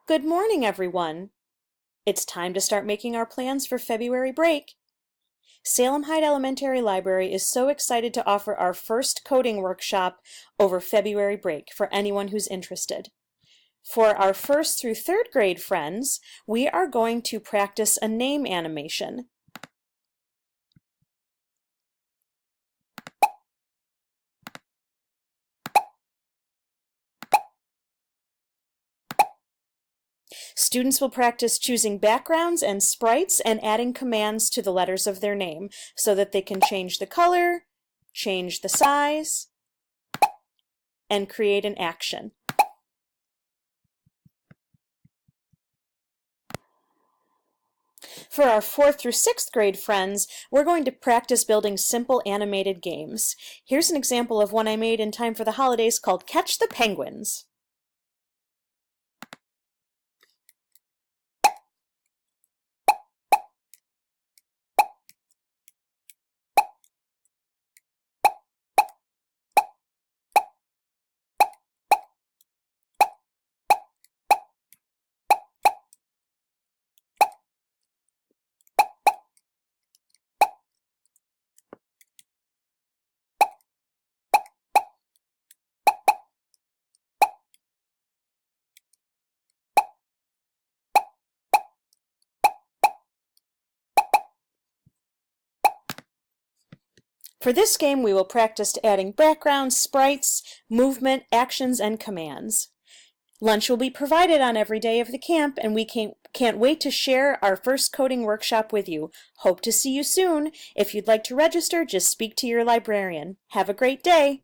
Good morning, everyone. It's time to start making our plans for February break. Salem Heights Elementary Library is so excited to offer our first coding workshop over February break for anyone who's interested. For our first through third grade friends, we are going to practice a name animation. Students will practice choosing backgrounds and sprites and adding commands to the letters of their name so that they can change the color, change the size, and create an action. For our 4th through 6th grade friends, we're going to practice building simple animated games. Here's an example of one I made in time for the holidays called Catch the Penguins. For this game, we will practice adding backgrounds, sprites, movement, actions, and commands. Lunch will be provided on every day of the camp, and we can't wait to share our first coding workshop with you. Hope to see you soon. If you'd like to register, just speak to your librarian. Have a great day.